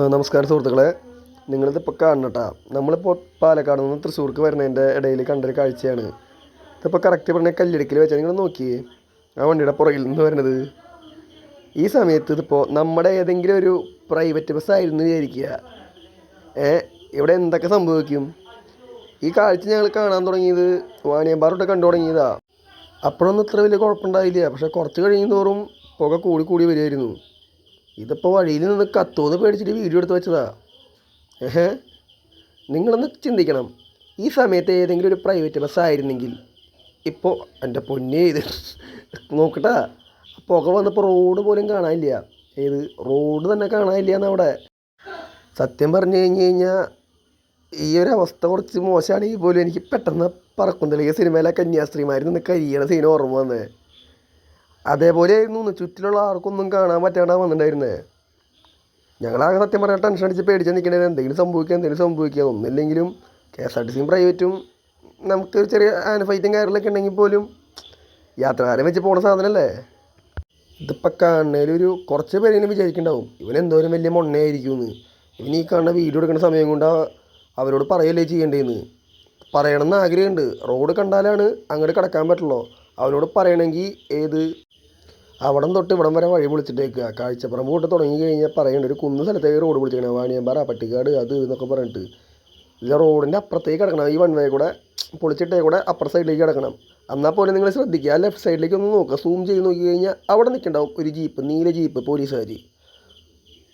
നമസ്കാരം സുഹൃത്തുക്കളെ. നിങ്ങളിതിപ്പോൾ കാണണം കേട്ടോ. നമ്മളിപ്പോൾ പാലക്കാട് നിന്ന് തൃശ്ശൂർക്ക് വരുന്നതിൻ്റെ ഇടയിൽ കണ്ടൊരു കാഴ്ചയാണ്. ഇതിപ്പോൾ കറക്റ്റ് പറഞ്ഞാൽ കല്ലിടുക്കിൽ വെച്ചാൽ നിങ്ങൾ നോക്കിയേ ആ വണ്ടിയുടെ പുറകിൽ നിന്ന് വരുന്നത്. ഈ സമയത്ത് ഇതിപ്പോൾ നമ്മുടെ ഏതെങ്കിലും ഒരു പ്രൈവറ്റ് ബസ്സായിരുന്നു വിചാരിക്കുക. ഇവിടെ എന്തൊക്കെ സംഭവിക്കും? ഈ കാഴ്ച ഞങ്ങൾ കാണാൻ തുടങ്ങിയത് വാണിയമ്പാറോട്ട് കണ്ടു തുടങ്ങിയതാണ്. അപ്പോഴൊന്നും ഇത്ര വലിയ കുഴപ്പമുണ്ടായില്ല. പക്ഷേ കുറച്ച് കഴിയുന്നതോറും പുക കൂടി കൂടി വരുമായിരുന്നു. ഇതിപ്പോൾ വഴിയിൽ നിന്ന് കത്തുമെന്ന് പേടിച്ചിട്ട് വീഡിയോ എടുത്ത് വെച്ചതാ. നിങ്ങളൊന്ന് ചിന്തിക്കണം, ഈ സമയത്ത് ഏതെങ്കിലും ഒരു പ്രൈവറ്റ് ബസ്സായിരുന്നെങ്കിൽ ഇപ്പോൾ എൻ്റെ പൊന്നെ ഇത് നോക്കട്ടാ, പുക വന്നപ്പോൾ റോഡ് പോലും കാണാനില്ല. റോഡ് തന്നെ കാണാനില്ല എന്നവിടെ. സത്യം പറഞ്ഞു കഴിഞ്ഞാൽ ഈ ഒരു അവസ്ഥ കുറച്ച് മോശമാണെങ്കിൽ പോലും എനിക്ക് പെട്ടെന്ന് പറക്കുന്നില്ല സിനിമയിലെ കന്യാസ്ത്രീമാർ നിന്ന് കരിയണ സീൻ ഓർമ്മ വന്നേ. അതേപോലെ ആയിരുന്നു ചുറ്റിലുള്ള ആർക്കൊന്നും കാണാൻ പറ്റാണ്ടാ വന്നിട്ടുണ്ടായിരുന്നേ. ഞങ്ങളാകെ സത്യം പറഞ്ഞാൽ ടെൻഷൻ അടിച്ച് പേടിച്ച് നിൽക്കണേ, എന്തെങ്കിലും സംഭവിക്കുക. ഒന്നില്ലെങ്കിലും KSRTC പ്രൈവറ്റും നമുക്ക് ചെറിയ ഫൈറ്റും കയറലൊക്കെ ഉണ്ടെങ്കിൽ പോലും യാത്രക്കാരെ വെച്ച് പോണ സാധനമല്ലേ. ഇതിപ്പോൾ കാണുന്നതിലൊരു കുറച്ച് പേരെങ്കിലും വിചാരിക്കുന്നുണ്ടാവും ഇവൻ എന്തോരം വലിയ മൊണ്ണയായിരിക്കുമെന്ന്. ഇവൻ ഈ കാണുന്ന വീഡിയോ എടുക്കുന്ന സമയം കൊണ്ട് അവരോട് പറയല്ലേ ചെയ്യേണ്ടതെന്ന്. പറയണമെന്ന് ആഗ്രഹമുണ്ട്. റോഡ് കണ്ടാലാണ് അങ്ങോട്ട് കിടക്കാൻ പറ്റുള്ളൂ. അവനോട് പറയണമെങ്കിൽ അവിടം തൊട്ട് ഇവിടം വരെ വഴി പൊളിച്ചിട്ടേക്കുക. കാഴ്ചപ്പുറം പോയിട്ട് തുടങ്ങി കഴിഞ്ഞാൽ പറയേണ്ട ഒരു കുന്ന് സ്ഥലത്തേക്ക് റോഡ് പൊളിച്ചിരിക്കണം. വാണിയമ്പാറ, പട്ടിക്കാട് അത് എന്നൊക്കെ പറഞ്ഞിട്ട് ഇത് റോഡിൻ്റെ അപ്പുറത്തേക്ക് കിടക്കണം. ഈ വൺ വേ കൂടെ പൊളിച്ചിട്ടേ കൂടെ അപ്പുറത്തെ സൈഡിലേക്ക് കിടക്കണം. എന്നാൽ പോലും നിങ്ങൾ ശ്രദ്ധിക്കുക, ആ ലെഫ്റ്റ് സൈഡിലേക്ക് ഒന്ന് നോക്കുക, സൂം ചെയ്ത് നോക്കി കഴിഞ്ഞാൽ അവിടെ നിൽക്കണ്ടാവും ഒരു ജീപ്പ്, നീല ജീപ്പ്, പോലീസുകാർ.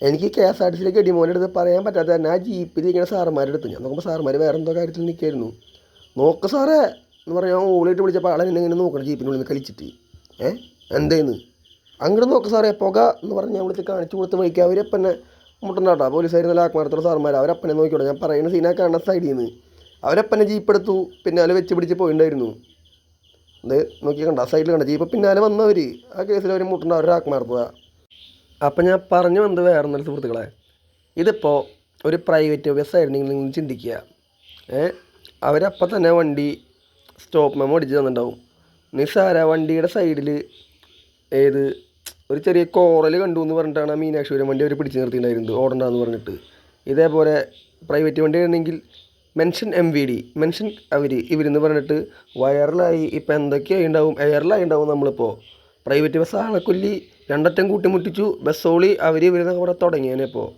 എനിക്ക് KSRTCയിലേക്ക് എടിമോൻ്റെ അടുത്ത് പറയാൻ പറ്റാത്ത തന്നെ ആ ജീപ്പിൽ ഇരിക്കുന്ന സാറന്മാരുടെ അടുത്ത് ഞാൻ നോക്കുമ്പോൾ സാറന്മാർ വേറെ എന്തോ കാര്യത്തിൽ നിൽക്കായിരുന്നു. നോക്ക് സാറേ എന്ന് പറഞ്ഞാൽ ഓളിയിട്ട് വിളിച്ചപ്പോൾ ആളെ എന്നെ ഇങ്ങനെ നോക്കണം ജീപ്പിനുള്ളിൽ നിന്ന് കളിച്ചിട്ട്. എന്തേന്ന് അങ്ങോട്ട് നോക്ക് സാറേ പുക എന്ന് പറഞ്ഞ് ഞാൻ വിളിച്ച് കാണിച്ചു കൊടുത്ത് വഴിക്കുക. അവരപ്പന്നെ മുട്ടണ്ടാട്ടോ പോലീസുകാർ നല്ല ആത്മാർത്ഥമുള്ള സാറന്മാർ. അവരപ്പനെ നോക്കിയോട്ടെ, ഞാൻ പറയുന്ന സീനാ കാണുന്ന സൈഡിൽ നിന്ന് അവരപ്പനെ ജീപ്പ് എടുത്തു പിന്നാലെ വെച്ച് പിടിച്ച് പോയിണ്ടായിരുന്നു. ഇത് നോക്കി കണ്ട സൈഡിൽ കണ്ട ജീപ്പ് പിന്നാലെ വന്നവർ ആ കേസിൽ അവർ മുട്ടണ്ട അവരുടെ ആത്മാർത്ഥത. അപ്പം ഞാൻ പറഞ്ഞു വന്നത് വേറെ ഒന്നല്ല സുഹൃത്തുക്കളെ. ഇതിപ്പോൾ ഒരു പ്രൈവറ്റ് ബസ്സായിരുന്നെങ്കിൽ നിങ്ങൾ ചിന്തിക്കുക, അവരപ്പം തന്നെ വണ്ടി സ്റ്റോപ്പ് മെമ്മോ അടിച്ച് തന്നിട്ടുണ്ടാവും. നിസ്സാര വണ്ടിയുടെ സൈഡിൽ ഒരു ചെറിയ കോറൽ കണ്ടു എന്ന് പറഞ്ഞിട്ടാണ് ആ മീനാക്ഷിപുരം വണ്ടി അവർ പിടിച്ച് നിർത്തിയിട്ടുണ്ടായിരുന്നത് ഓടണ്ടെന്ന് പറഞ്ഞിട്ട്. ഇതേപോലെ പ്രൈവറ്റ് വണ്ടി ആയിരുന്നെങ്കിൽ മെൻഷൻ MVD മെൻഷൻ ഇവരെന്ന് പറഞ്ഞിട്ട് വൈറലായി ഇപ്പം എന്തൊക്കെയായി ഉണ്ടാവും, എയറിലായി ഉണ്ടാവും. നമ്മളിപ്പോൾ പ്രൈവറ്റ് ബസ് ആളെ കൊല്ലി രണ്ടറ്റം കൂട്ടിമുട്ടിച്ചു ബസ്സോളി ഇവരെന്നൊക്കെ ഇവിടെ തുടങ്ങിയേനെ ഇപ്പോൾ.